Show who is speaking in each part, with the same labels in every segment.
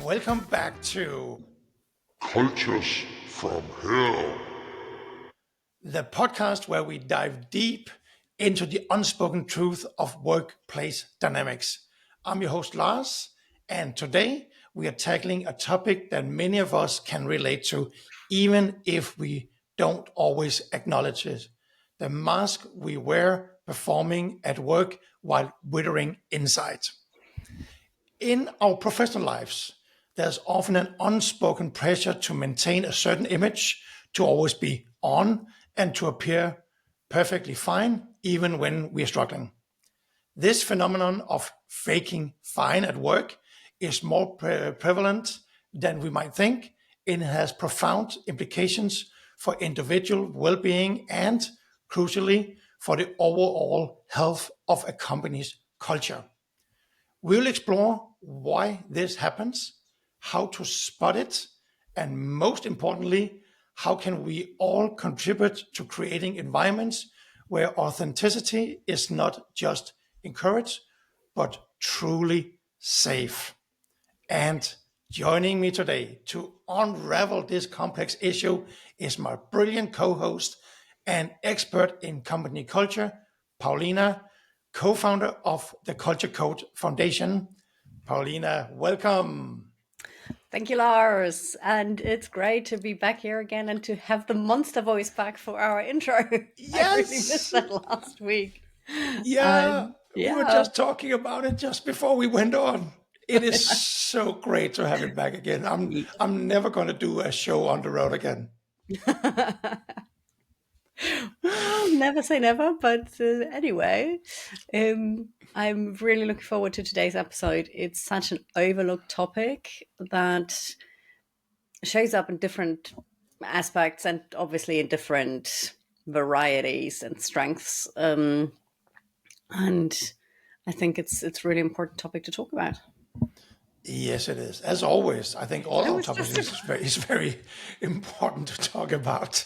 Speaker 1: Welcome back to
Speaker 2: Cultures from Hell.
Speaker 1: the podcast where we dive deep into the unspoken truth of workplace dynamics. I'm your host, Lars, and today we are tackling a topic that many of us can relate to, even if we don't always acknowledge it. The mask we wear performing at work while withering inside. In our professional lives, there's often an unspoken pressure to maintain a certain image, to always be on, and to appear perfectly fine, even when we're struggling. This phenomenon of faking fine at work is more prevalent than we might think. It has profound implications for individual well being and, crucially, for the overall health of a company's culture. We'll explore why this happens, how to spot it, and most importantly, how can we all contribute to creating environments where authenticity is not just encouraged, but truly safe. And joining me today to unravel this complex issue is my brilliant co host and expert in company culture, Paulina, co founder of the Culture Code Foundation. Paulina, welcome.
Speaker 3: Thank you, Lars. And it's great to be back here again and to have the monster voice back for our intro. I really missed
Speaker 1: Yes.
Speaker 3: that last week.
Speaker 1: Yeah. We were
Speaker 3: Yeah.
Speaker 1: just talking about it just before we went on. It is so great to have it back again. I'm never going to do a show on the road again.
Speaker 3: Well, never say never, but anyway, I'm really looking forward to today's episode. It's such an overlooked topic that shows up in different aspects and obviously in different varieties and strengths. And I think it's really important topic to talk about.
Speaker 1: Yes, it is. As always, I think all
Speaker 3: I
Speaker 1: our
Speaker 3: was
Speaker 1: topics
Speaker 3: just
Speaker 1: is very important to talk about.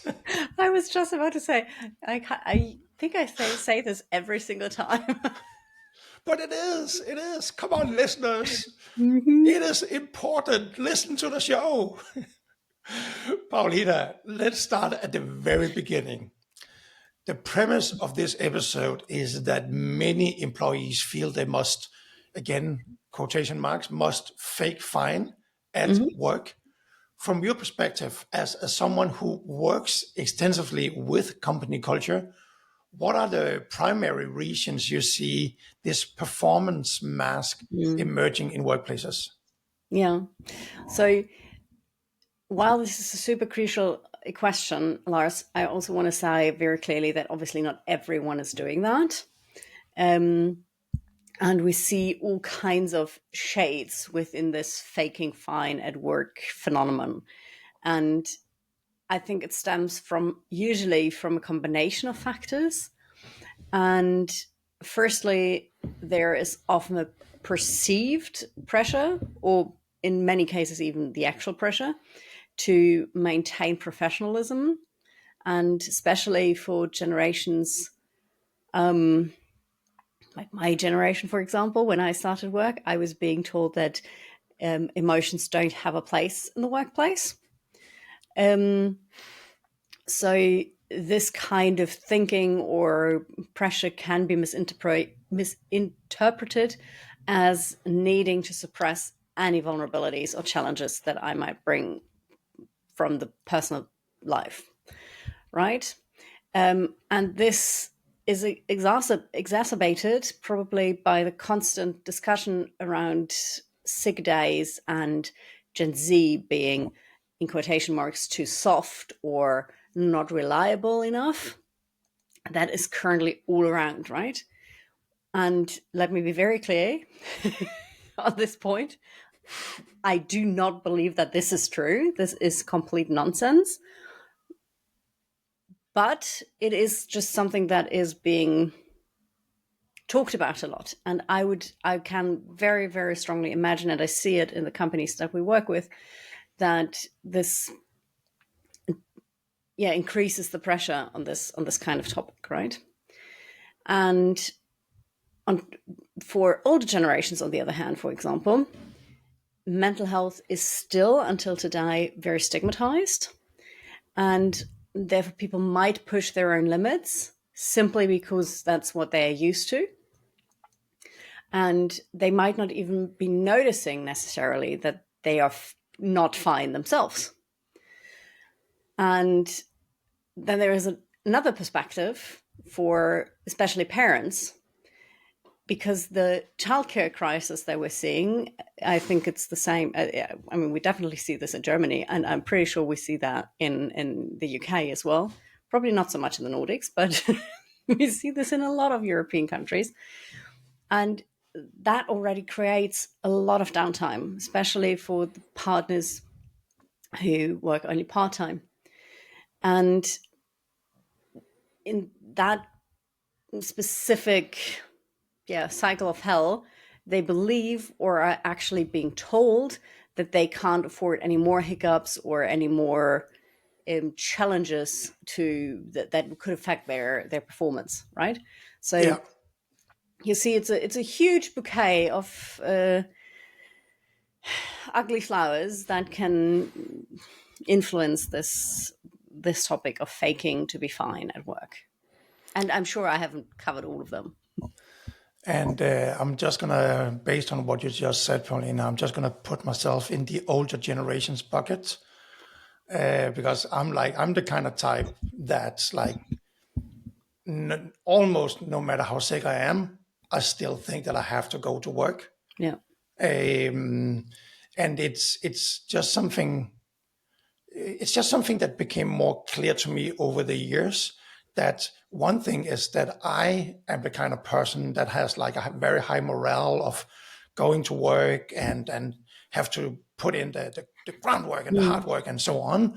Speaker 3: I was just about to say I think I say this every single time.
Speaker 1: But it is. It is. Come on, listeners.
Speaker 3: Mhm.
Speaker 1: It is important. Listen to the show. Paulina, let's start at the very beginning. The premise of this episode is that many employees feel they must, again, quotation marks, must fake fine at
Speaker 3: Mhm.
Speaker 1: work. From your perspective, as someone who works extensively with company culture, what are the primary reasons you see this performance mask
Speaker 3: Mm.
Speaker 1: emerging in workplaces?
Speaker 3: Yeah. So while this is a super crucial question, Lars, I also want to say very clearly that obviously not everyone is doing that. Um, and we see all kinds of shades within this faking fine at work phenomenon. And I think it stems from usually from a combination of factors. And firstly, there is often a perceived pressure, or in many cases, even the actual pressure, to maintain professionalism. And especially for generations like my generation, for example, when I started work, I was being told that emotions don't have a place in the workplace. Um, so this kind of thinking or pressure can be misinterpreted as needing to suppress any vulnerabilities or challenges that I might bring from the personal life, right? And this is exacerbated probably by the constant discussion around sick days and Gen Z being, in quotation marks, too soft or not reliable enough. That is currently all around, right? And let me be very clear on this point. I do not believe that this is true. This is complete nonsense. But it is just something that is being talked about a lot. And I can very, very strongly imagine, and I see it in the companies that we work with, that this increases the pressure on this kind of topic, right? And for older generations, on the other hand, for example, mental health is still, until today, very stigmatized. And therefore, people might push their own limits simply because that's what they're used to. And they might not even be noticing necessarily that they are not fine themselves. And then there is another perspective for especially parents, because the childcare crisis that we're seeing, I think it's the same. I mean, we definitely see this in Germany, and I'm pretty sure we see that in the UK as well. Probably not so much in the Nordics, but we see this in a lot of European countries. And that already creates a lot of downtime, especially for the partners who work only part-time. And in that specific cycle of hell, they believe or are actually being told that they can't afford any more hiccups or any more challenges that could affect their performance, right? So you see, it's a huge bouquet of ugly flowers that can influence this topic of faking to be fine at work. And I'm sure I haven't covered all of them.
Speaker 1: And I'm just going to, based on what you just said, Paulina, I'm just going to put myself in the older generations bucket, because I'm the kind of type that's like, almost no matter how sick I am, I still think that I have to go to work.
Speaker 3: Yeah.
Speaker 1: And it's just something that became more clear to me over the years. That one thing is that I am the kind of person that has like a very high morale of going to work and have to put in the groundwork and the hard work and so on.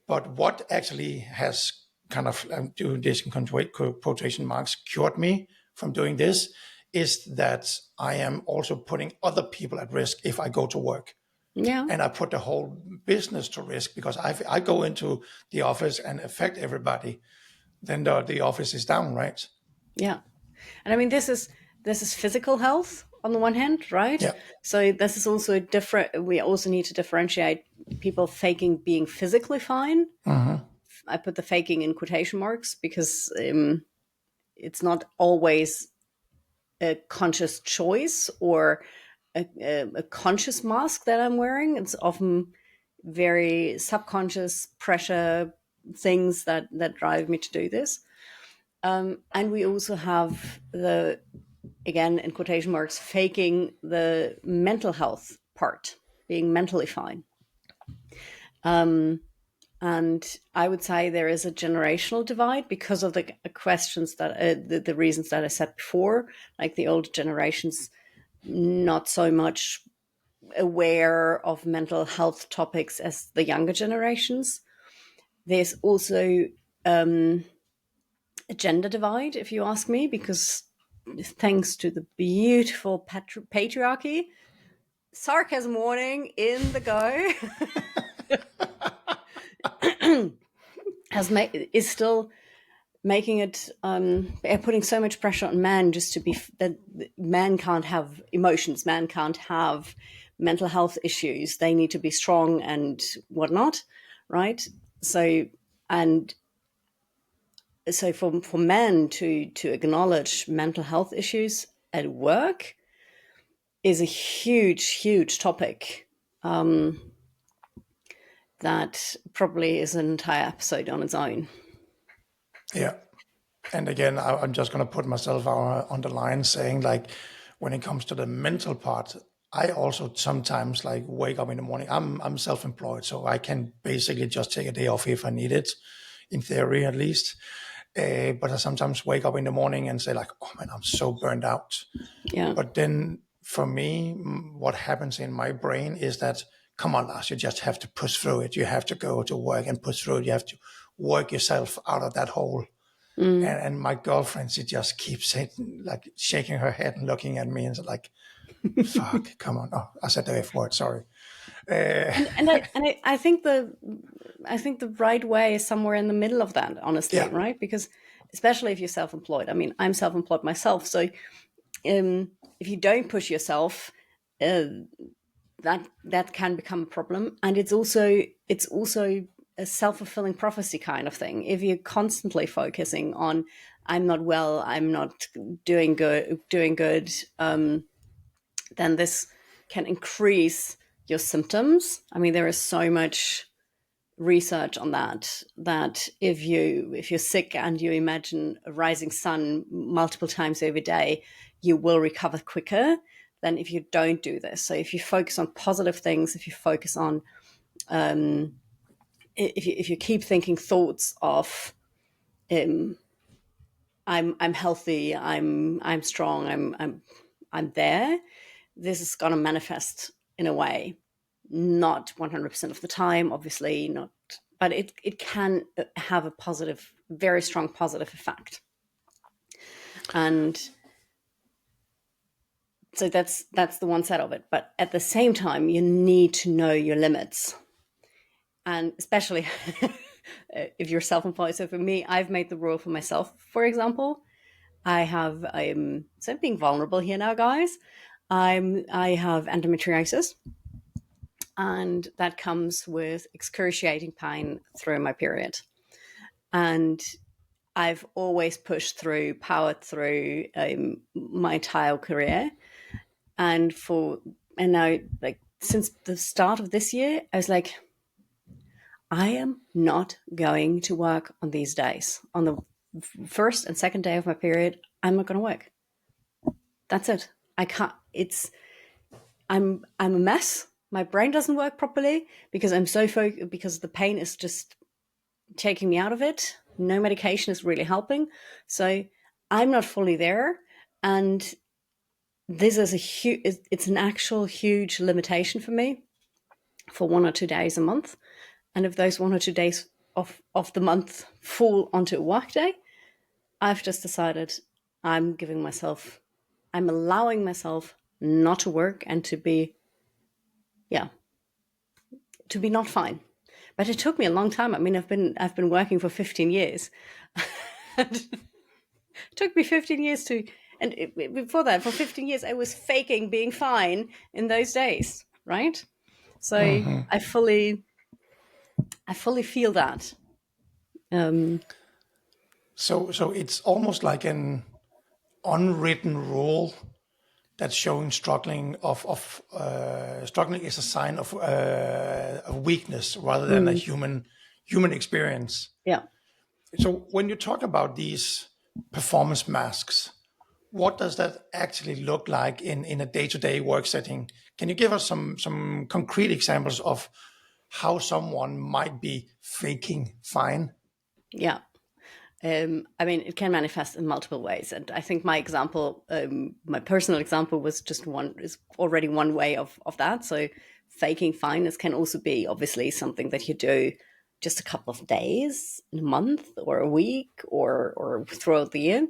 Speaker 1: But what actually has kind of, doing this in quotation marks, cured me from doing this is that I am also putting other people at risk if I go to work.
Speaker 3: Yeah.
Speaker 1: And I put the whole business to risk, because I go into the office and affect everybody, then the office is down, right?
Speaker 3: Yeah. And I mean, this is physical health on the one hand, right?
Speaker 1: Yeah.
Speaker 3: So this is also different. We also need to differentiate people faking being physically fine.
Speaker 1: Mm-hmm.
Speaker 3: I put the faking in quotation marks because it's not always a conscious choice or a conscious mask that I'm wearing. It's often very subconscious pressure things that drive me to do this. And we also have the, again, in quotation marks, faking the mental health part, being mentally fine. And I would say there is a generational divide because of the questions that the reasons that I said before, like the older generations not so much aware of mental health topics as the younger generations. There's also a gender divide, if you ask me, because thanks to the beautiful patriarchy, sarcasm warning in the go, is still making it putting so much pressure on men just to be that men can't have emotions, men can't have mental health issues, they need to be strong and whatnot, right? So for men to acknowledge mental health issues at work is a huge topic that probably is an entire episode on its own.
Speaker 1: Yeah. And again, I'm just going to put myself on the line saying, like, when it comes to the mental part, I also sometimes like wake up in the morning. I'm self-employed, so I can basically just take a day off if I need it, in theory at least. But I sometimes wake up in the morning and say like, oh man, I'm so burned out.
Speaker 3: Yeah.
Speaker 1: But then for me, what happens in my brain is that, come on, Lars, you just have to push through it. You have to go to work and push through it. You have to work yourself out of that hole. And my girlfriend, she just keeps saying, like, shaking her head and looking at me and like, fuck, come on. Oh, I said the F word, sorry.
Speaker 3: I think the right way is somewhere in the middle of that, honestly, right? Because especially if you're self-employed. I mean, I'm self-employed myself, so if you don't push yourself, that can become a problem. And it's also a self-fulfilling prophecy kind of thing. If you're constantly focusing on I'm not well, I'm not doing good, then this can increase your symptoms. I mean, there is so much research on that if you're sick and you imagine a rising sun multiple times every day, you will recover quicker than if you don't do this. So if you focus on positive things, if you focus on if you keep thinking thoughts of I'm healthy, I'm strong, I'm there, this is going to manifest in a way. Not 100% of the time, obviously not, but it can have a positive, very strong positive effect. And so that's the one side of it. But at the same time, you need to know your limits. And especially if you're self-employed. So for me, I've made the rule for myself, for example. I have, so I'm being vulnerable here now, guys. I have endometriosis, and that comes with excruciating pain through my period. And I've always pushed through, powered through my entire career. And now, like, since the start of this year, I was like, I am not going to work on these days. On the first and second day of my period, I'm not going to work. That's it. I can't. I'm a mess. My brain doesn't work properly because I'm so focused, because the pain is just taking me out of it. No medication is really helping. So I'm not fully there. And this is it's an actual huge limitation for me for 1 or 2 days a month. And if those 1 or 2 days of the month fall onto a work day, I've just decided I'm allowing myself not to work and to be not fine. But it took me a long time. I mean, I've been working for 15 years. It took me 15 years and before that, for 15 years, I was faking being fine in those days, right? So I fully feel that.
Speaker 1: So it's almost like an unwritten rule that's showing struggling struggling is a sign of weakness rather than a human experience.
Speaker 3: Yeah.
Speaker 1: So when you talk about these performance masks, what does that actually look like in a day-to-day work setting? Can you give us some concrete examples of how someone might be faking fine?
Speaker 3: Yeah. I mean, it can manifest in multiple ways. And I think my example, my personal example is already one way of that. So faking fineness can also be obviously something that you do just a couple of days, in a month or a week or throughout the year.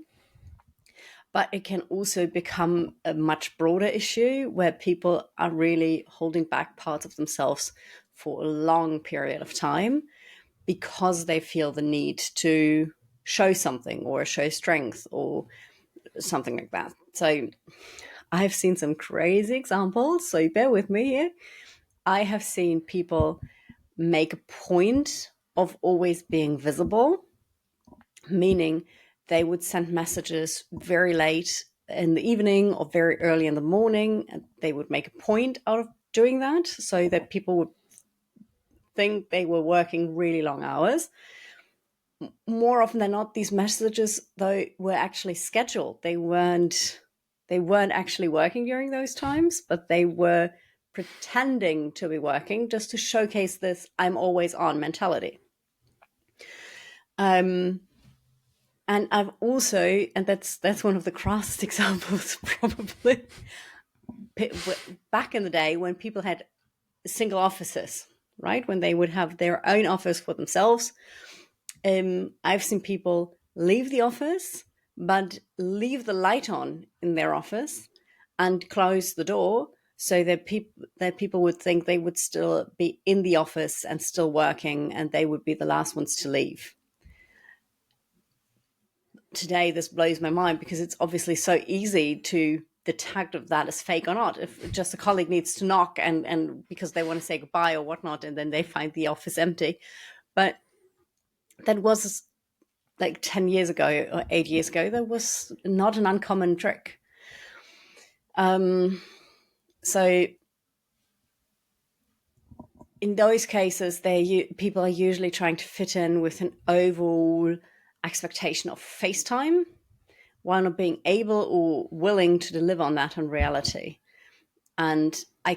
Speaker 3: But it can also become a much broader issue where people are really holding back parts of themselves for a long period of time because they feel the need to show something or show strength or something like that. So I've seen some crazy examples, so bear with me here. I have seen people make a point of always being visible, meaning they would send messages very late in the evening or very early in the morning, and they would make a point out of doing that so that people would think they were working really long hours. More often than not, these messages, though, were actually scheduled. They weren't actually working during those times, but they were pretending to be working just to showcase this I'm always on mentality. And I've also, and that's one of the crassest examples probably, back in the day when people had single offices, right? When they would have their own office for themselves. I've seen people leave the office, but leave the light on in their office and close the door so that people would think they would still be in the office and still working, and they would be the last ones to leave. Today, this blows my mind because it's obviously so easy to the tag of that is fake or not. If just a colleague needs to knock and because they want to say goodbye or whatnot, and then they find the office empty. But that was like 10 years ago or 8 years ago. That was not an uncommon trick. So in those cases, people are usually trying to fit in with an overall expectation of face time, while not being able or willing to deliver on that in reality. And I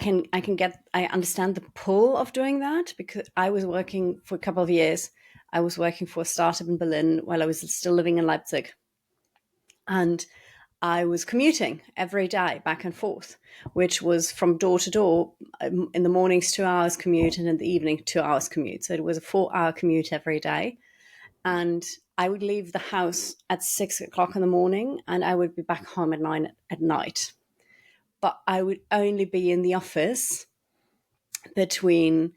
Speaker 3: understand the pull of doing that, because I was working for a couple of years. I was working for a startup in Berlin while I was still living in Leipzig. And I was commuting every day back and forth, which was from door to door. In the mornings, 2 hours commute, and in the evening, 2 hours commute. So it was a 4-hour commute every day. And I would leave the house at 6 o'clock in the morning, and I would be back home at 9 at night. But I would only be in the office between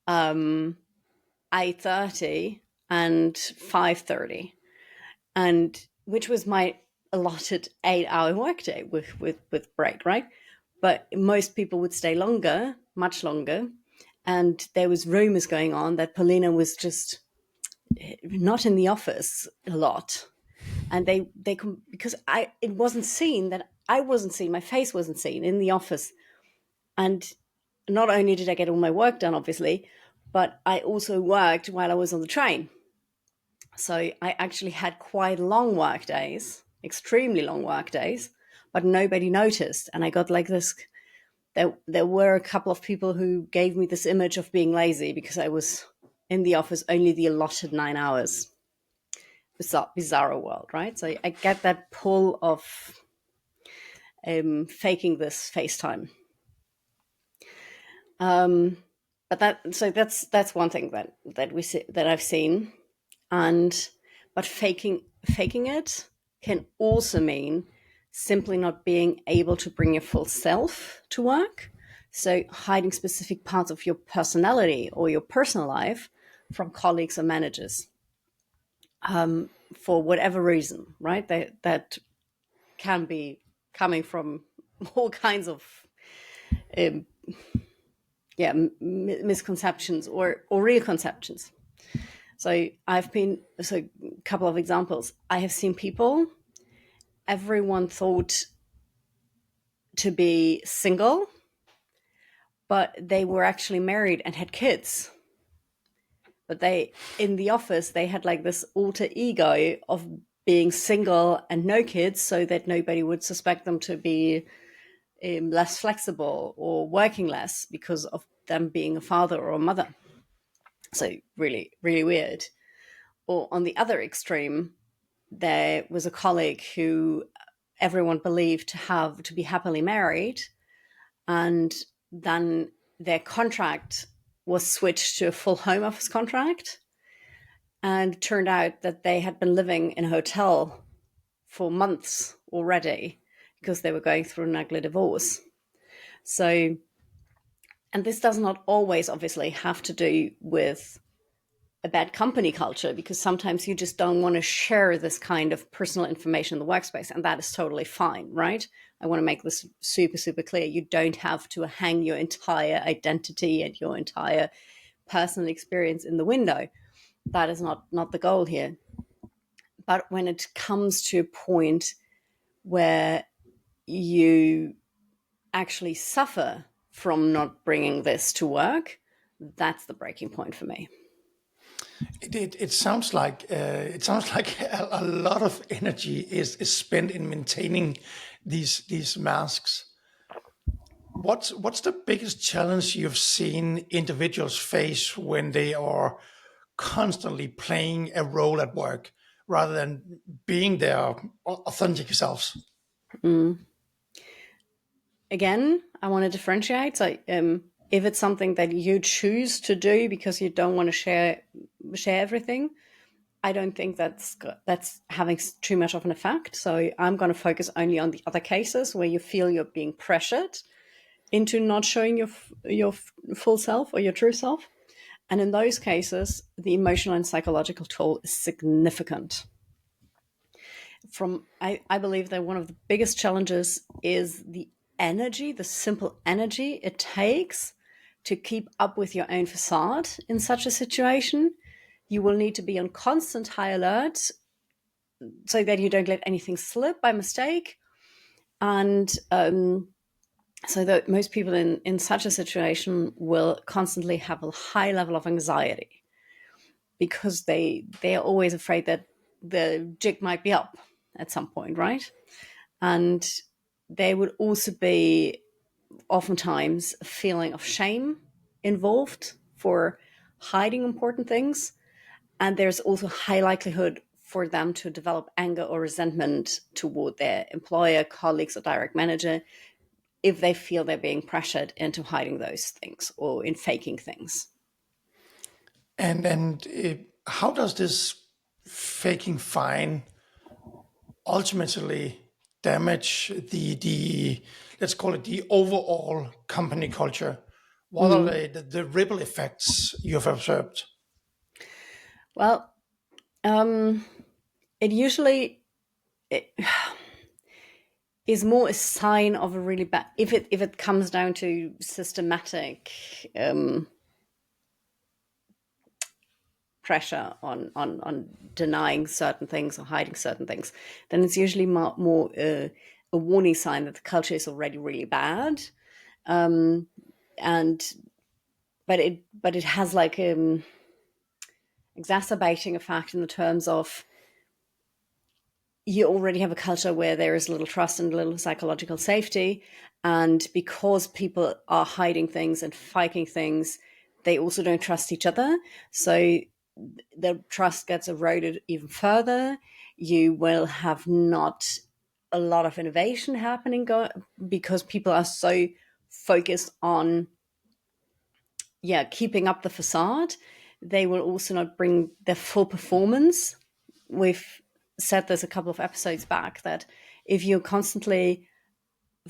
Speaker 3: 8:30 and 5:30, and which was my allotted 8-hour workday with break, right? But most people would stay longer, much longer, and there was rumors going on that Paulina was just not in the office a lot, and they because it wasn't seen that I wasn't seen, my face wasn't seen in the office, and not only did I get all my work done, obviously, but I also worked while I was on the train. So I actually had quite long work days, extremely long work days, but nobody noticed. And I got like this, there were a couple of people who gave me this image of being lazy because I was in the office only the allotted 9 hours. Bizarre world, right? So I get that pull of faking this FaceTime. But that's one thing that we see, that I've seen. But faking it can also mean simply not being able to bring your full self to work. So hiding specific parts of your personality or your personal life from colleagues or managers, for whatever reason, right? That can be coming from all kinds of misconceptions or real conceptions. So a couple of examples. I have seen people, everyone thought to be single, but they were actually married and had kids. But in the office, they had like this alter ego of being single and no kids, so that nobody would suspect them to be less flexible or working less because of them being a father or a mother. So really, really weird. Or on the other extreme, there was a colleague who everyone believed to be happily married, and then their contract was switched to a full home office contract, and it turned out that they had been living in a hotel for months already because they were going through an ugly divorce. So, and this does not always obviously have to do with a bad company culture, because sometimes you just don't want to share this kind of personal information in the workspace, and that is totally fine, right? I want to make this super, super clear. You don't have to hang your entire identity and your entire personal experience in the window. That is not the goal here. But when it comes to a point where you actually suffer from not bringing this to work, that's the breaking point for me.
Speaker 1: It sounds like a lot of energy is spent in maintaining these masks. What's the biggest challenge you've seen individuals face when they are constantly playing a role at work rather than being their authentic selves?
Speaker 3: Again, I want to differentiate. So if it's something that you choose to do because you don't want to share everything, I don't think that's having too much of an effect. So I'm going to focus only on the other cases where you feel you're being pressured into not showing your full self or your true self. And in those cases, the emotional and psychological toll is significant. I believe that one of the biggest challenges is the energy, the simple energy it takes to keep up with your own facade in such a situation. You will need to be on constant high alert so that you don't let anything slip by mistake. And so that most people in such a situation will constantly have a high level of anxiety because they are always afraid that the jig might be up at some point, right? And there would also be oftentimes a feeling of shame involved for hiding important things. And there's also high likelihood for them to develop anger or resentment toward their employer, colleagues, or direct manager if they feel they're being pressured into hiding those things or in faking things.
Speaker 1: And how does this faking fine ultimately damage the let's call it the overall company culture? What are
Speaker 3: Mm.
Speaker 1: the ripple effects you have observed?
Speaker 3: Well, it usually is more a sign of a really bad, if it comes down to systematic pressure on denying certain things or hiding certain things, then it's usually more a warning sign that the culture is already really bad. And but it has like exacerbating effect in the terms of you already have a culture where there is little trust and little psychological safety. And because people are hiding things and faking things, they also don't trust each other. So the trust gets eroded even further. You will have not a lot of innovation happening because people are so focused on keeping up the facade. They will also not bring their full performance. We've said this a couple of episodes back that if you're constantly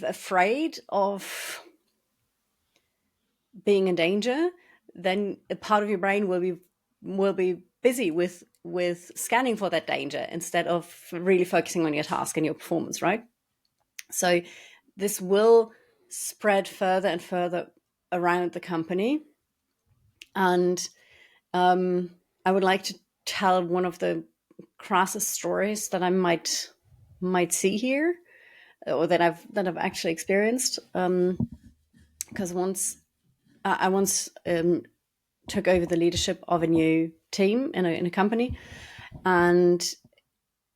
Speaker 3: afraid of being in danger, then a part of your brain will be busy with scanning for that danger instead of really focusing on your task and your performance, right? So this will spread further and further around the company. And I would like to tell one of the crassest stories that I might see here, or that I've actually experienced. Because I once took over the leadership of a new team in a company, and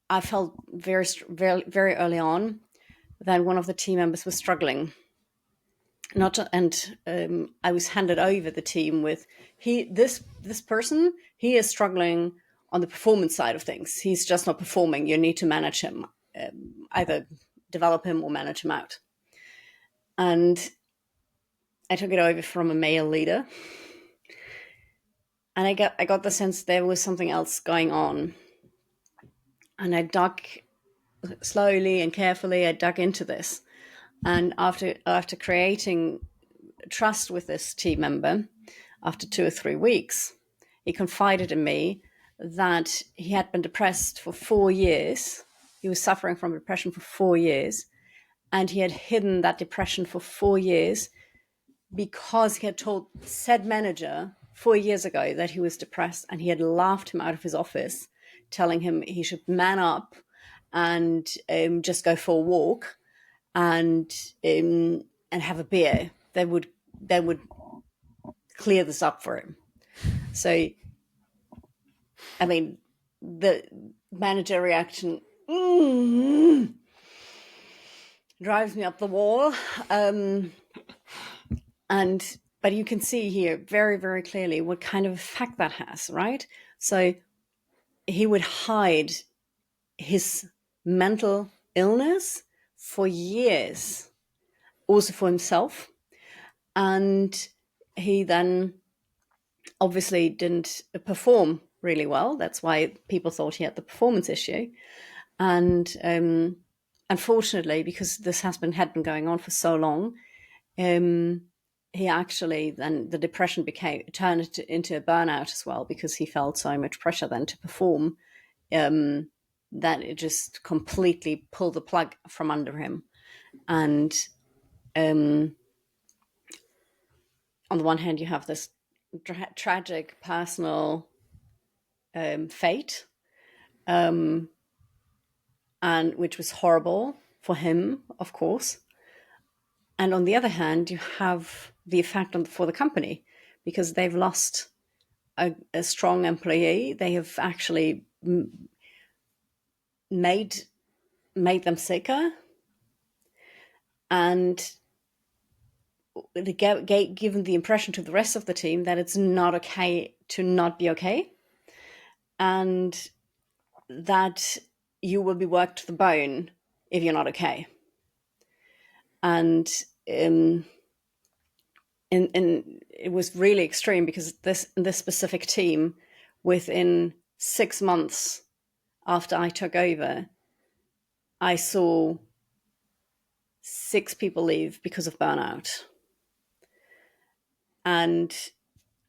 Speaker 3: I felt very early on that one of the team members was struggling. I was handed over the team with this person. He is struggling on the performance side of things. He's just not performing. You need to manage him, either develop him or manage him out. And I took it over from a male leader, and I got the sense there was something else going on. And I dug slowly and carefully. I dug into this, and after creating trust with this team member, after 2 or 3 weeks, he confided in me that he had been depressed for 4 years. He was suffering from depression for 4 years, and he had hidden that depression for 4 years because he had told said manager 4 years ago that he was depressed, and he had laughed him out of his office, telling him he should man up and just go for a walk and have a beer. That would clear this up for him. So, I mean, the manager reaction drives me up the wall. But you can see here very, very clearly what kind of effect that has, right? So he would hide his mental illness for years, also for himself. And he then obviously didn't perform really well. That's why people thought he had the performance issue. And unfortunately, because this had been going on for so long, he actually then the depression turned into a burnout as well, because he felt so much pressure then to perform that it just completely pulled the plug from under him. And on the one hand, you have this tragic personal fate, and which was horrible for him, of course. And on the other hand, you have the effect for the company, because they've lost a strong employee. They have actually made them sicker, and they given the impression to the rest of the team that it's not okay to not be okay, and that you will be worked to the bone if you're not okay. And and it was really extreme, because this specific team, within 6 months after I took over, I saw 6 people leave because of burnout. And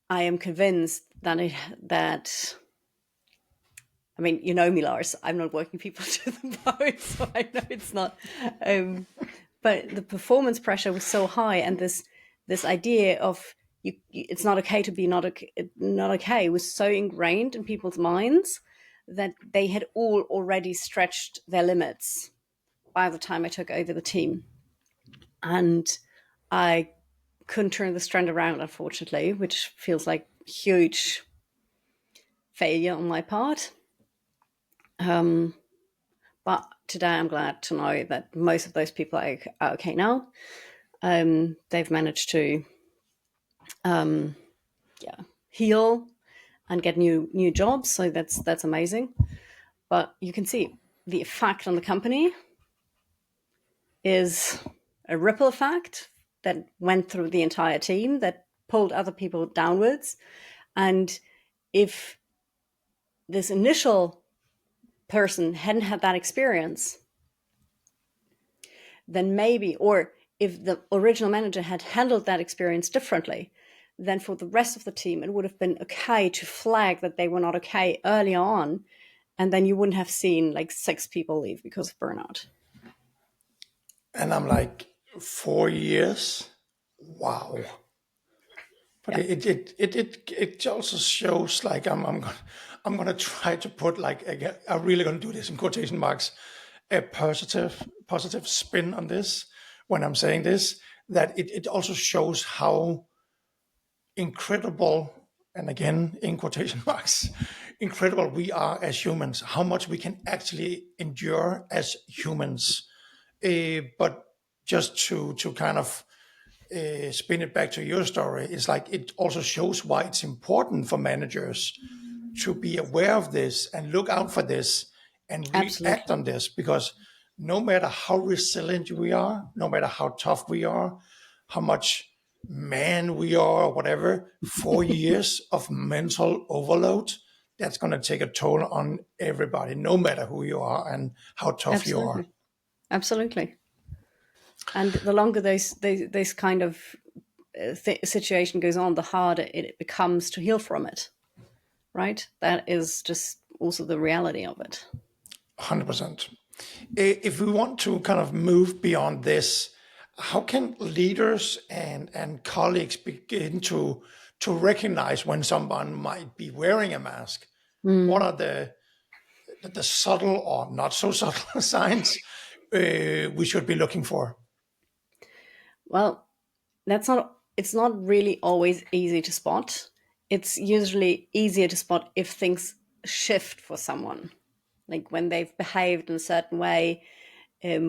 Speaker 3: I am convinced that I mean, you know me, Lars, I'm not working people to the bone, so I know it's not. But the performance pressure was so high, and this idea of it's not okay to be not okay was so ingrained in people's minds that they had all already stretched their limits by the time I took over the team. And I couldn't turn this trend around, unfortunately, which feels like huge failure on my part. But today I'm glad to know that most of those people are okay now. They've managed to heal and get new jobs, so that's amazing. But you can see the effect on the company is a ripple effect that went through the entire team, that pulled other people downwards. And if this initial person hadn't had that experience, then maybe, or if the original manager had handled that experience differently, then for the rest of the team, it would have been okay to flag that they were not okay early on. And then you wouldn't have seen like 6 people leave because of burnout.
Speaker 1: And I'm like, 4 years? Wow. But
Speaker 3: Yeah.
Speaker 1: it also shows, like, I'm gonna try to put, like, I'm really gonna do this in quotation marks, a positive spin on this when I'm saying this, that it also shows how incredible, and again in quotation marks, incredible we are as humans, how much we can actually endure as humans. But just to kind of spin it back to your story, is like, it also shows why it's important for managers to be aware of this and look out for this and react
Speaker 3: Absolutely.
Speaker 1: on this, because no matter how resilient we are, no matter how tough we are, how much man we are, or whatever, 4 years of mental overload, that's going to take a toll on everybody, no matter who you are and how tough you are.
Speaker 3: Absolutely. And the longer this kind of situation goes on, the harder it becomes to heal from it. Right? That is just also the reality of it.
Speaker 1: 100%. If we want to kind of move beyond this, how can leaders and colleagues begin to recognize when someone might be wearing a mask? What are the subtle or not so subtle signs we should be looking for?
Speaker 3: Well, it's not really always easy to spot. It's usually easier to spot if things shift for someone, like when they've behaved in a certain way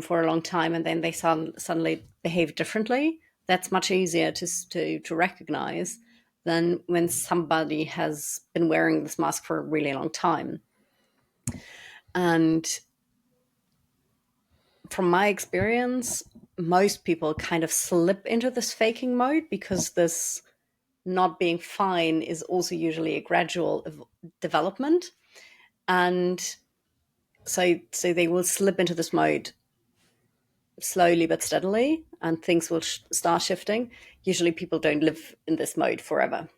Speaker 3: for a long time, and then they suddenly behave differently. That's much easier to recognize than when somebody has been wearing this mask for a really long time. And from my experience, most people kind of slip into this faking mode, because this not being fine is also usually a gradual development. And so they will slip into this mode slowly but steadily, and things will start shifting. Usually people don't live in this mode forever.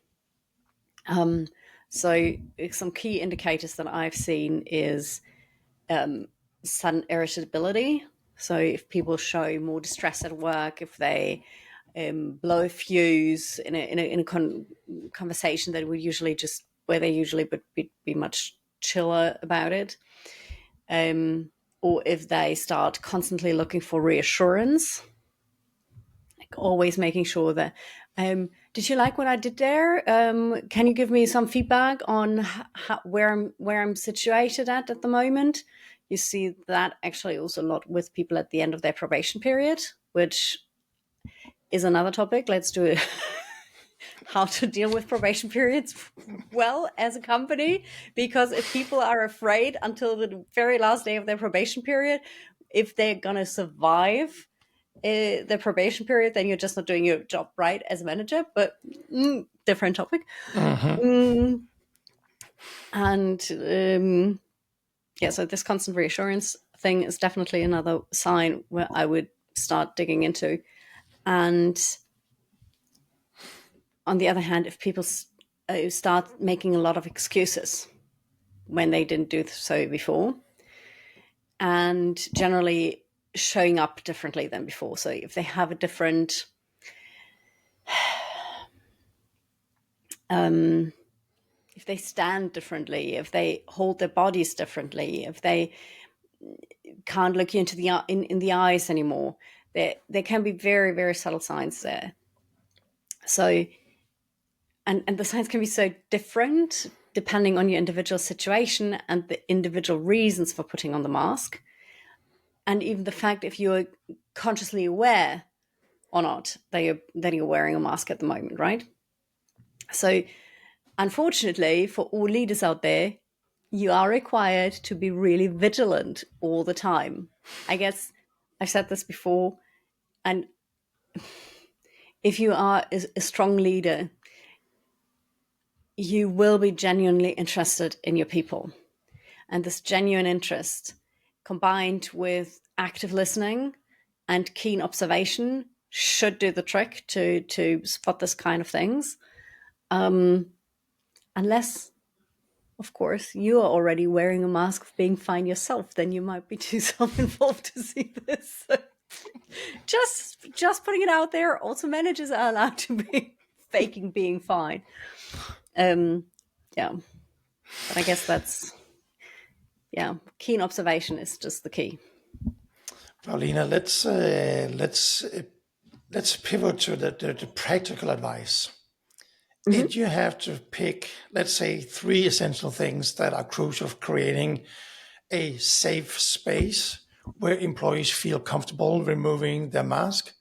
Speaker 3: So some key indicators that I've seen is sudden irritability. So if people show more distress at work, if they blow a fuse in a conversation that would usually just where they usually would be much chiller about it, or if they start constantly looking for reassurance, like always making sure that did you like what I did there? Can you give me some feedback on where I'm situated at the moment? You see that actually also a lot with people at the end of their probation period, which is another topic. Let's do it. How to deal with probation periods well as a company, because if people are afraid until the very last day of their probation period, if they're going to survive the probation period, then you're just not doing your job right as a manager. But different topic. And so this constant reassurance thing is definitely another sign where I would start digging into. And on the other hand, if people start making a lot of excuses when they didn't do so before, and generally showing up differently than before. So if they have a different if they stand differently, if they hold their bodies differently, if they can't look you into in the eyes anymore, there can be very, very subtle signs there. So, and the signs can be so different depending on your individual situation and the individual reasons for putting on the mask. And even the fact if you're consciously aware or not that you're wearing a mask at the moment, right? So unfortunately, for all leaders out there, you are required to be really vigilant all the time. I guess I've said this before, and if you are a strong leader, you will be genuinely interested in your people. And this genuine interest, combined with active listening and keen observation, should do the trick to spot this kind of things. Unless, of course, you are already wearing a mask of being fine yourself, then you might be too self-involved to see this. So just putting it out there. Also, managers are allowed to be faking being fine. Yeah, but I guess that's keen observation is just the key.
Speaker 1: Paulina, let's pivot to the practical advice. If you have to pick, let's say, 3 essential things that are crucial for creating a safe space where employees feel comfortable removing their mask,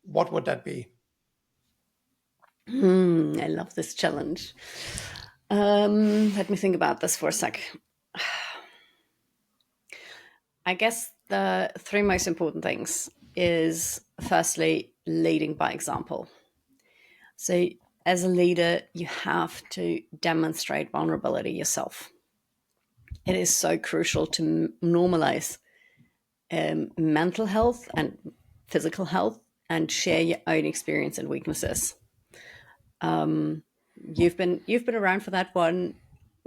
Speaker 1: what would that be?
Speaker 3: I love this challenge. Let me think about this for a sec. I guess the 3 most important things is, firstly, leading by example. So as a leader, you have to demonstrate vulnerability yourself. It is so crucial to normalize mental health and physical health and share your own experience and weaknesses. You've been around for that one.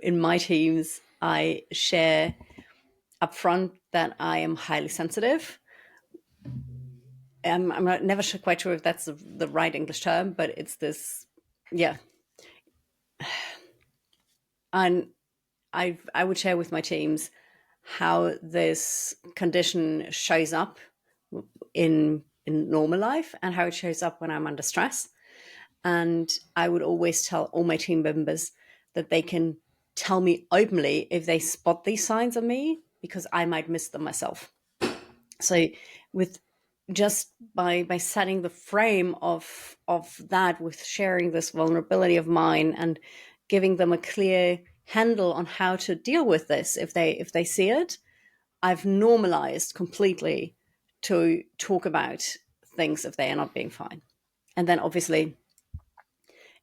Speaker 3: In my teams, I share upfront that I am highly sensitive. I'm never quite sure if that's the right English term, but it's this, yeah. And I would share with my teams how this condition shows up in normal life and how it shows up when I'm under stress. And I would always tell all my team members that they can tell me openly if they spot these signs of me, because I might miss them myself. So with just by setting the frame of that, with sharing this vulnerability of mine and giving them a clear handle on how to deal with this if they see it, I've normalized completely to talk about things if they are not being fine. And then obviously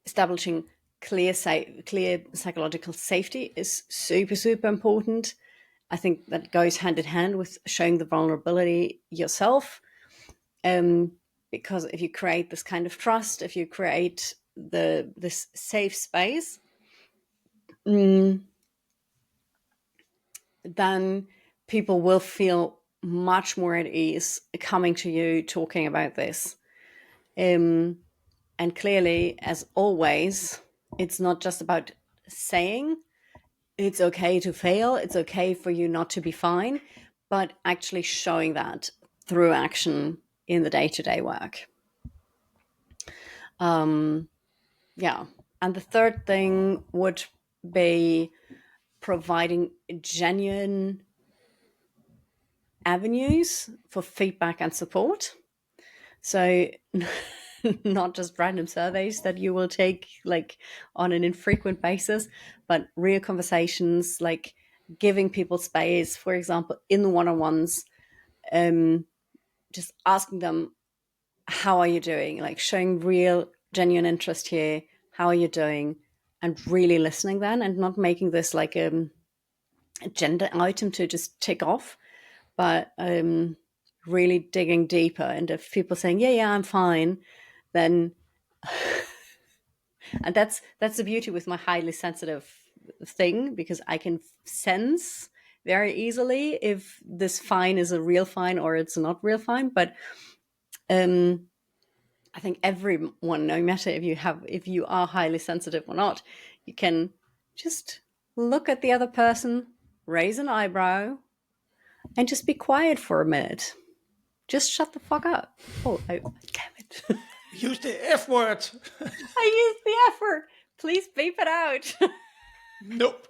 Speaker 3: establishing clear psychological safety is super, super important. I think that goes hand in hand with showing the vulnerability yourself. Because if you create this kind of trust, if you create this safe space, then people will feel much more at ease coming to you talking about this. And clearly, as always, it's not just about saying it's okay to fail, it's okay for you not to be fine, but actually showing that through action in the day-to-day work. Yeah. And the third thing would be providing genuine avenues for feedback and support. So not just random surveys that you will take like on an infrequent basis, but real conversations, like giving people space, for example, in the one-on-ones, just asking them, how are you doing? Like showing real, genuine interest here. How are you doing? And really listening then, and not making this like a agenda item to just tick off, but really digging deeper. And if people saying, yeah, I'm fine, then and that's the beauty with my highly sensitive thing, because I can sense very easily if this fine is a real fine or it's not real fine. But I think everyone, no matter if you are highly sensitive or not, you can just look at the other person, raise an eyebrow, and just be quiet for a minute. Just shut the fuck up. Oh, damn it.
Speaker 1: Use the F word.
Speaker 3: I used the effort. Please beep it out.
Speaker 1: Nope.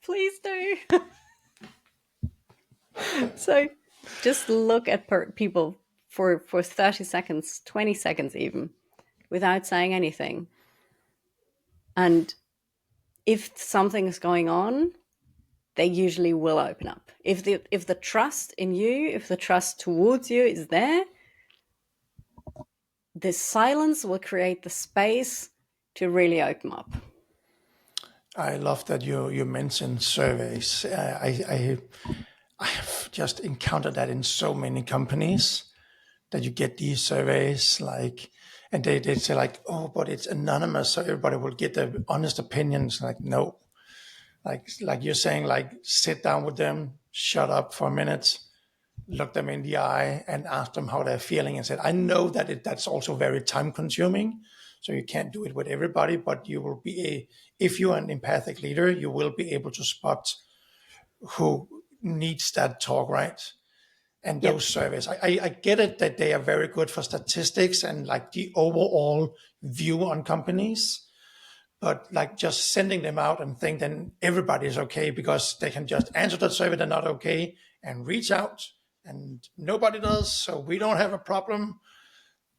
Speaker 3: Please do. So just look at people for 30 seconds, 20 seconds even, without saying anything. And if something is going on, they usually will open up. If the trust in you, if the trust towards you is there, the silence will create the space to really open up.
Speaker 1: I love that you mentioned surveys. I have just encountered that in so many companies, that you get these surveys like, and they say like, oh, but it's anonymous, so everybody will get their honest opinions. Like, no, like you're saying, like sit down with them, shut up for a minute, look them in the eye, and ask them how they're feeling. And said, I know that that's also very time consuming, so you can't do it with everybody, but you will be if you're an empathic leader, you will be able to spot who needs that talk, right? And
Speaker 3: Yep.
Speaker 1: those surveys, I get it that they are very good for statistics and like the overall view on companies, but like just sending them out and think then everybody is okay because they can just answer that survey, they're not okay, and reach out, and nobody does, so we don't have a problem.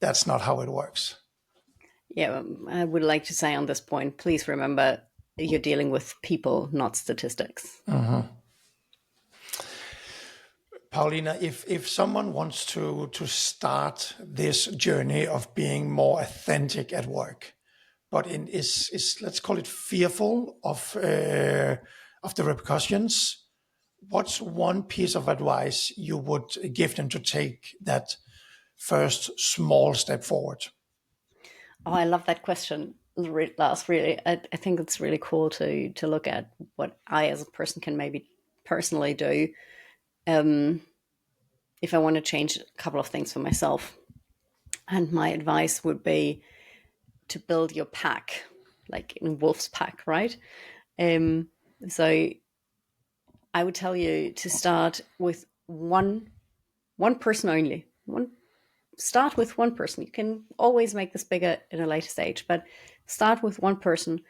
Speaker 1: That's not how it works.
Speaker 3: Yeah, I would like to say on this point, please remember you're dealing with people, not statistics.
Speaker 1: Paulina, if someone wants to start this journey of being more authentic at work, but is let's call it fearful of the repercussions, what's one piece of advice you would give them to take that first small step forward?
Speaker 3: Oh, I love that question, Lars. Really, I think it's really cool to look at what I, as a person, can maybe personally do if I want to change a couple of things for myself. And my advice would be to build your pack, like in Wolf's Pack, right? So I would tell you to start with one person only. Start with one person. You can always make this bigger in a later stage, but start with one person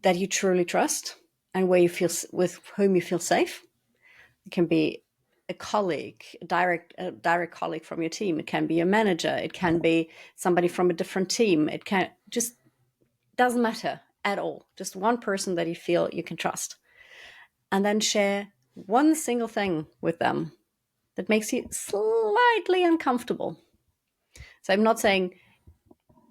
Speaker 3: that you truly trust and with whom you feel safe. It can be a colleague, a direct colleague from your team. It can be a manager. It can be somebody from a different team. It can just doesn't matter at all. Just one person that you feel you can trust, and then share one single thing with them that makes you slightly uncomfortable. So I'm not saying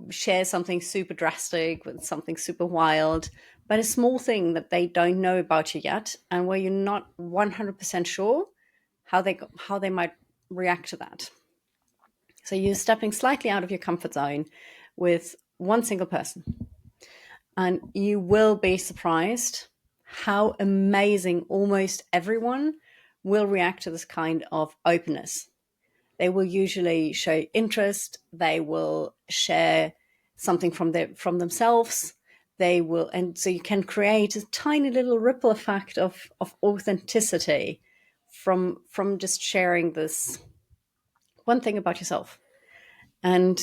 Speaker 3: share something super drastic with something super wild, but a small thing that they don't know about you yet, and where you're not 100% sure how they might react to that. So you're stepping slightly out of your comfort zone with one single person, and you will be surprised how amazing almost everyone will react to this kind of openness. They will usually show interest. They will share something from themselves. They will, and so you can create a tiny little ripple effect of authenticity from just sharing this one thing about yourself. And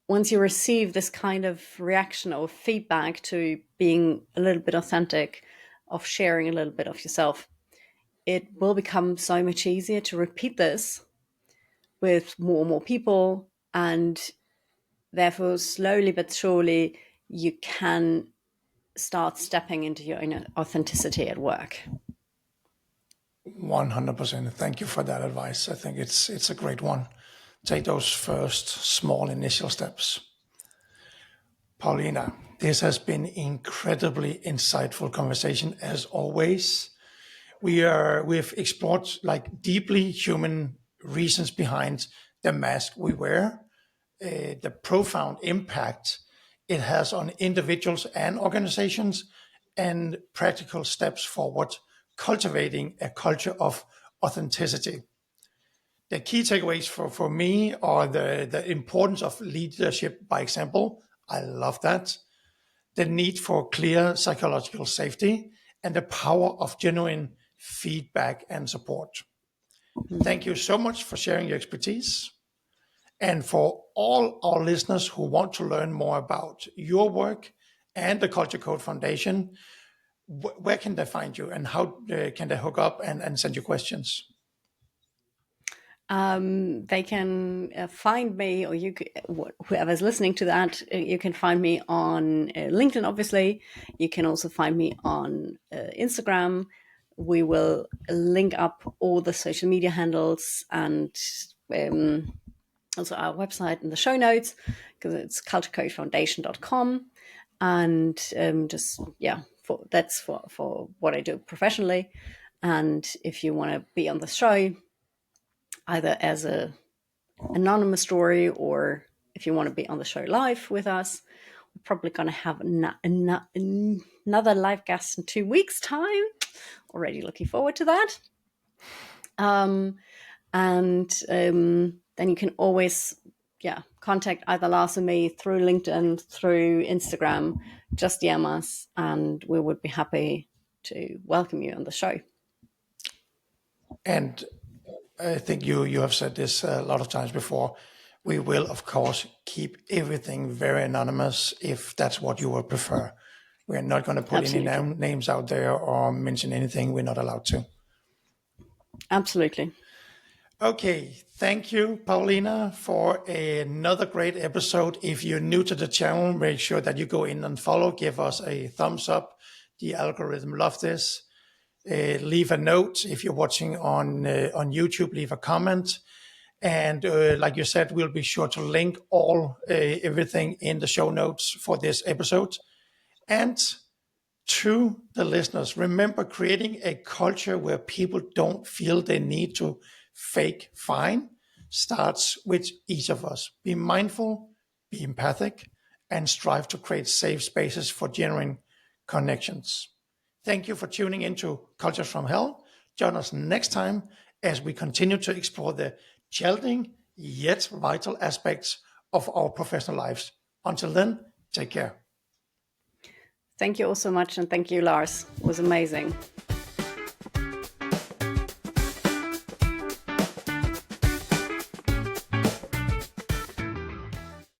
Speaker 3: once you receive this kind of reaction or feedback to being a little bit authentic, of sharing a little bit of yourself, it will become so much easier to repeat this with more and more people. And therefore, slowly but surely, you can start stepping into your own authenticity at work.
Speaker 1: 100%. Thank you for that advice. I think it's a great one. Take those first small initial steps. Paulina, this has been incredibly insightful conversation as always. We've explored like deeply human reasons behind the mask we wear, the profound impact it has on individuals and organizations, and practical steps forward cultivating a culture of authenticity. The key takeaways for me are the importance of leadership by example. I love that. The need for clear psychological safety and the power of genuine feedback and support. Thank you so much for sharing your expertise. And for all our listeners who want to learn more about your work and the Culture Code Foundation, where can they find you and how can they hook up and send you questions?
Speaker 3: They can find me, or whoever's listening to that, you can find me on LinkedIn, obviously. You can also find me on Instagram. We will link up all the social media handles and also our website in the show notes, because it's culturecodefoundation.com. And that's for what I do professionally. And if you want to be on the show, either as a anonymous story or if you want to be on the show live with us, we're probably going to have another live guest in 2 weeks' time. Already looking forward to that. Then you can always contact either Lars or me through LinkedIn, through Instagram. Just DM us and we would be happy to welcome you on the show.
Speaker 1: And I think you have said this a lot of times before. We will, of course, keep everything very anonymous if that's what you would prefer. We're not going to put
Speaker 3: Absolutely.
Speaker 1: any names out there or mention anything we're not allowed to.
Speaker 3: Absolutely.
Speaker 1: Okay, thank you, Paulina, for another great episode. If you're new to the channel, make sure that you go in and follow. Give us a thumbs up. The algorithm loves this. Leave a note. If you're watching on YouTube, leave a comment. And like you said, we'll be sure to link everything in the show notes for this episode. And to the listeners, remember, creating a culture where people don't feel they need to fake fine starts with each of us. Be mindful, be empathic, and strive to create safe spaces for genuine connections. Thank you for tuning into Cultures from Hell. Join us next time as we continue to explore the challenging yet vital aspects of our professional lives. Until then, take care.
Speaker 3: Thank you all so much, and thank you, Lars. It was amazing.